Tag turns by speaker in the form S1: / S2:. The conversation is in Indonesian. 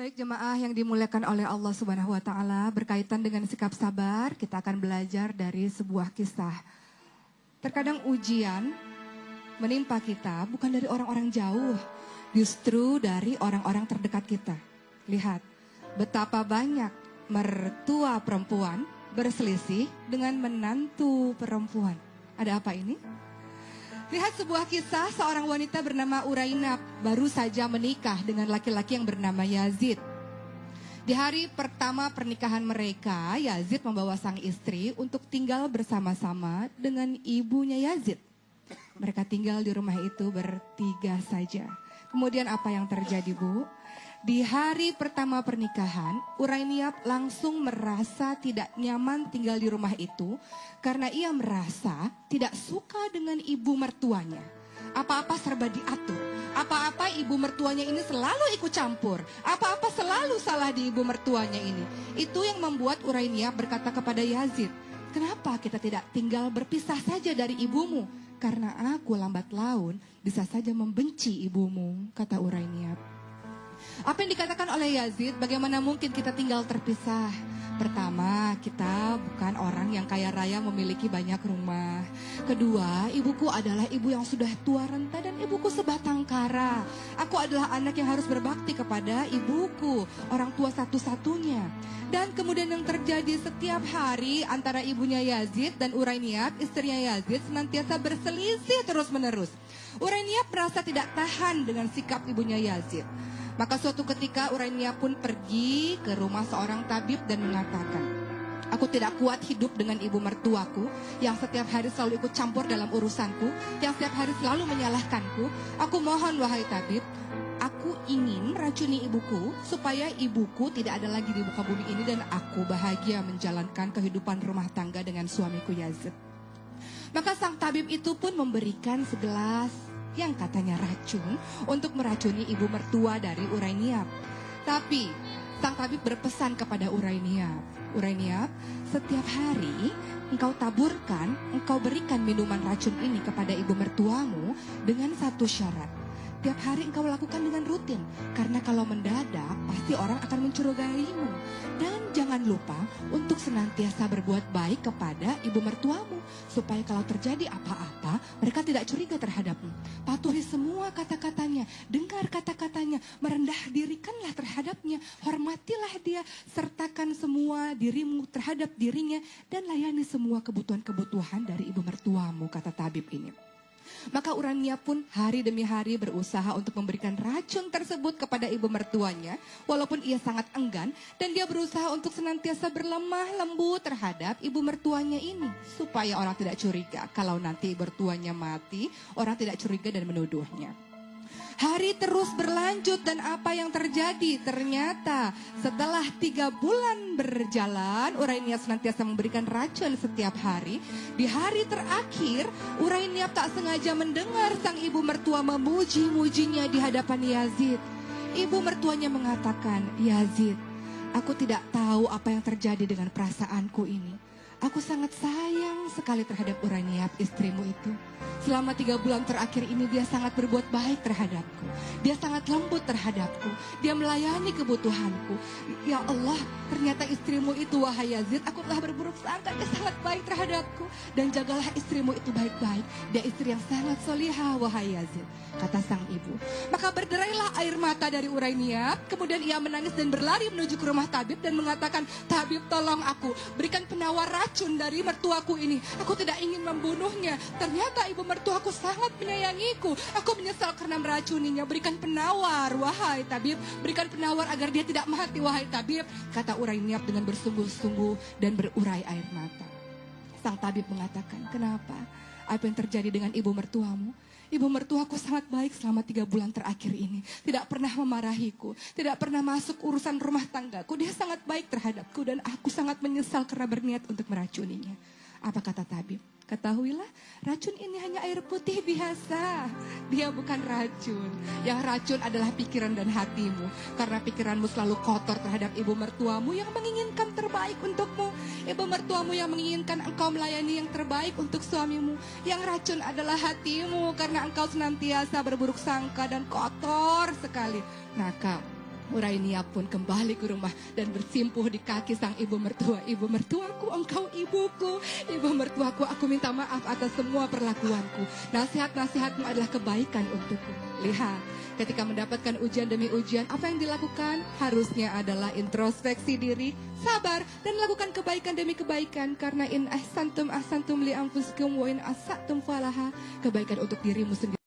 S1: Baik jemaah yang dimuliakan oleh Allah Subhanahu wa taala, berkaitan dengan sikap sabar, kita akan belajar dari sebuah kisah. Terkadang ujian menimpa kita bukan dari orang-orang jauh, justru dari orang-orang terdekat kita. Lihat, betapa banyak mertua perempuan berselisih dengan menantu perempuan. Ada apa ini? Lihat sebuah kisah seorang wanita bernama Urainab baru saja menikah dengan laki-laki yang bernama Yazid. Di hari pertama pernikahan mereka, Yazid membawa sang istri untuk tinggal bersama-sama dengan ibunya Yazid. Mereka tinggal di rumah itu bertiga saja. Kemudian apa yang terjadi, Bu? Di hari pertama pernikahan, Urainab langsung merasa tidak nyaman tinggal di rumah itu karena ia merasa tidak suka dengan ibu mertuanya. Apa-apa serba diatur, apa-apa ibu mertuanya ini selalu ikut campur, apa-apa selalu salah di ibu mertuanya ini. Itu yang membuat Urainab berkata kepada Yazid, "Kenapa kita tidak tinggal berpisah saja dari ibumu? Karena aku lambat laun bisa saja membenci ibumu," kata Urainab. Apa yang dikatakan oleh Yazid, bagaimana mungkin kita tinggal terpisah? Pertama, kita bukan orang yang kaya raya memiliki banyak rumah. Kedua, ibuku adalah ibu yang sudah tua renta dan ibuku sebatang kara. Aku adalah anak yang harus berbakti kepada ibuku, orang tua satu-satunya. Dan kemudian yang terjadi setiap hari antara ibunya Yazid dan Urainab, istrinya Yazid, senantiasa berselisih terus-menerus. Urainab merasa tidak tahan dengan sikap ibunya Yazid. Maka suatu ketika Urainab pun pergi ke rumah seorang tabib dan mengatakan, "Aku tidak kuat hidup dengan ibu mertuaku yang setiap hari selalu ikut campur dalam urusanku, yang setiap hari selalu menyalahkanku. Aku mohon wahai tabib, aku ingin meracuni ibuku supaya ibuku tidak ada lagi di muka bumi ini dan aku bahagia menjalankan kehidupan rumah tangga dengan suamiku Yazid." Maka sang tabib itu pun memberikan segelas yang katanya racun untuk meracuni ibu mertua dari Urainab. Tapi sang tabib berpesan kepada Urainab, "Urainab, setiap hari engkau taburkan, engkau berikan minuman racun ini kepada ibu mertuamu dengan satu syarat. Tiap hari engkau lakukan dengan rutin, karena kalau mendadak pasti orang akan mencurigaimu. Dan jangan lupa untuk senantiasa berbuat baik kepada ibu mertuamu, supaya kalau terjadi apa-apa, mereka tidak curiga terhadapmu. Patuhi semua kata-katanya, dengar kata-katanya, merendah dirikanlah terhadapnya, hormatilah dia, sertakan semua dirimu terhadap dirinya, dan layani semua kebutuhan-kebutuhan dari ibu mertuamu," kata tabib ini. Maka Urainab pun hari demi hari berusaha untuk memberikan racun tersebut kepada ibu mertuanya, walaupun ia sangat enggan, dan dia berusaha untuk senantiasa berlemah lembut terhadap ibu mertuanya ini, supaya orang tidak curiga. Kalau nanti ibu mertuanya mati, orang tidak curiga dan menuduhnya. Hari terus berlanjut dan apa yang terjadi? Ternyata setelah 3 bulan berjalan, Urainab senantiasa memberikan racun setiap hari. Di hari terakhir, Urainab tak sengaja mendengar sang ibu mertua memuji-mujinya di hadapan Yazid. Ibu mertuanya mengatakan, "Yazid, aku tidak tahu apa yang terjadi dengan perasaanku ini. Aku sangat sayang sekali terhadap Urainab, istrimu itu. Selama 3 bulan terakhir ini dia sangat berbuat baik terhadapku. Dia sangat lembut terhadapku. Dia melayani kebutuhanku. Ya Allah, ternyata istrimu itu, wahai Yazid, aku telah berburuk sangka, dia sangat baik terhadapku. Dan jagalah istrimu itu baik-baik. Dia istri yang sangat solihah, wahai Yazid," kata sang ibu. Maka berderailah air mata dari Urainab. Kemudian ia menangis dan berlari menuju ke rumah tabib dan mengatakan, "Tabib, tolong aku, berikan penawar racun dari mertuaku ini. Aku tidak ingin membunuhnya. Ternyata ibu mertuaku sangat menyayangiku. Aku menyesal karena meracuninya. Berikan penawar, wahai tabib. Berikan penawar agar dia tidak mati, wahai tabib," kata Urainab dengan bersungguh-sungguh dan berurai air mata. Sang tabib mengatakan, "Kenapa? Apa yang terjadi dengan ibu mertuamu? Ibu mertuaku sangat baik selama 3 bulan terakhir ini. Tidak pernah memarahiku, tidak pernah masuk urusan rumah tanggaku. Dia sangat baik terhadapku dan aku sangat menyesal karena berniat untuk meracuninya." Apa kata tabib? "Ketahuilah, racun ini hanya air putih biasa. Dia bukan racun. Yang racun adalah pikiran dan hatimu. Karena pikiranmu selalu kotor terhadap ibu mertuamu yang menginginkan terbaik untukmu. Ibu mertuamu yang menginginkan engkau melayani yang terbaik untuk suamimu. Yang racun adalah hatimu karena engkau senantiasa berburuk sangka dan kotor sekali. Maka Urainia pun kembali ke rumah dan bersimpuh di kaki sang ibu mertua. Ibu mertuaku, engkau ibuku. Ibu mertuaku, aku minta maaf atas semua perlakuanku. Nasihat-nasihatmu adalah kebaikan untukku. Lihat, ketika mendapatkan ujian demi ujian, apa yang dilakukan? Harusnya adalah introspeksi diri, sabar, dan lakukan kebaikan demi kebaikan. Karena in ahsantum ahsantum li anfusikum wa in asatum falaha. Kebaikan untuk dirimu sendiri.